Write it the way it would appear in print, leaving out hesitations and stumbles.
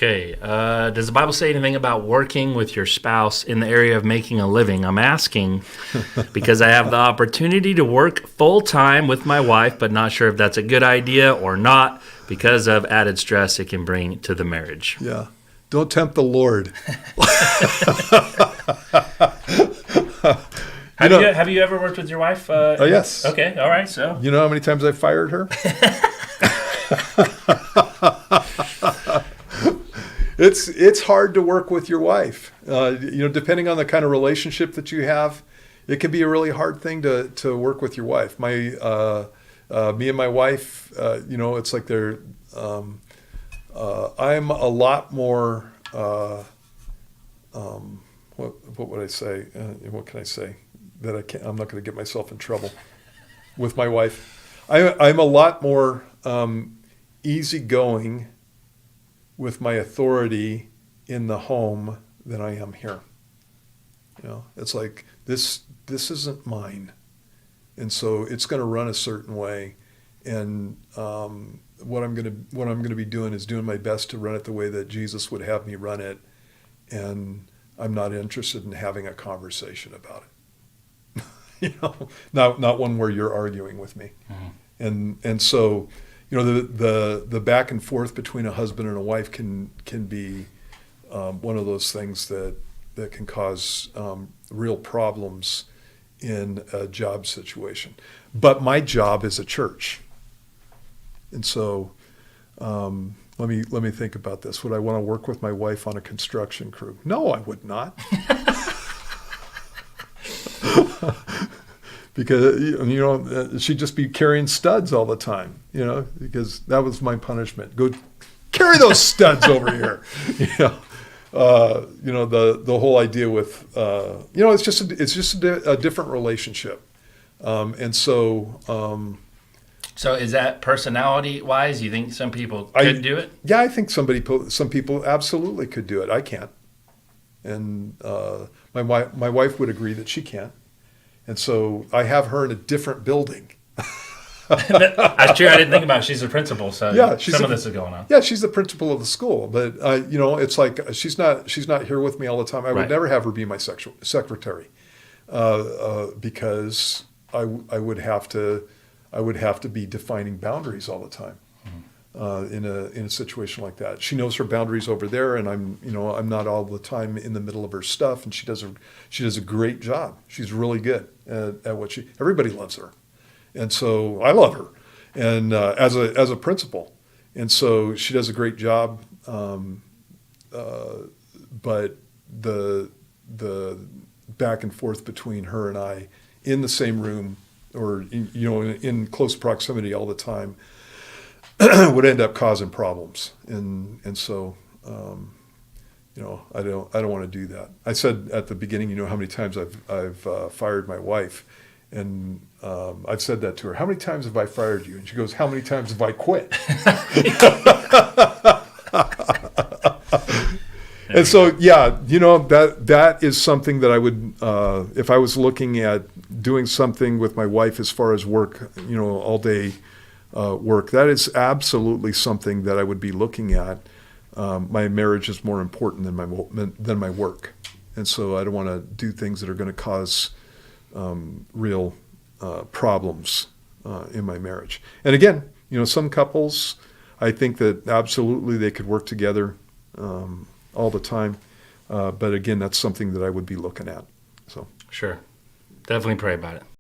Okay. Does the Bible say anything about working with your spouse in the area of making a living? I'm asking because I have the opportunity to work full time with my wife, but not sure if that's a good idea or not because of added stress it can bring to the marriage. Yeah. Don't tempt the Lord. Have you ever worked with your wife? Oh, yes. Okay. All right. So. You know how many times I fired her? It's hard to work with your wife. Depending on the kind of relationship that you have, it can be a really hard thing to work with your wife. Me and my wife, it's like I'm a lot more. What would I say? What can I say that I'm not going to get myself in trouble with my wife. I'm a lot more easygoing with my authority in the home than I am here. It's like this isn't mine, and so it's going to run a certain way. And what I'm going to be doing is doing my best to run it the way that Jesus would have me run it, and I'm not interested in having a conversation about it. Not one where you're arguing with me, and so. The back and forth between a husband and a wife can be one of those things that can cause real problems in a job situation. But my job is a church, and so let me think about this. Would I want to work with my wife on a construction crew? No, I would not. Because she'd just be carrying studs all the time, because that was my punishment. Go carry those studs over here. The whole idea with it's just a different relationship, and so. So is that personality wise? You think some people could do it? Yeah, I think some people absolutely could do it. I can't, and my wife would agree that she can't. And so I have her in a different building. That's true. I didn't think about it. She's the principal, so yeah, some of this is going on. Yeah, she's the principal of the school. But, it's like she's not here with me all the time. I would never have her be my secretary because I would have to be defining boundaries all the time. In a situation like that. She knows her boundaries over there, and I'm not all the time in the middle of her stuff, and she does a great job. She's really good at what everybody loves her. And so I love her, and as a principal, and so she does a great job. But the back and forth between her and I in the same room, or in close proximity all the time, would end up causing problems, and so I don't want to do that. I said at the beginning, how many times I've fired my wife, and I've said that to her. How many times have I fired you? And she goes, how many times have I quit? And so that is something that I would, if I was looking at doing something with my wife as far as work, all day. Work. That is absolutely something that I would be looking at. My marriage is more important than my work, and so I don't want to do things that are going to cause real problems in my marriage. And again, some couples, I think that absolutely they could work together all the time, but again, that's something that I would be looking at. So sure, definitely pray about it.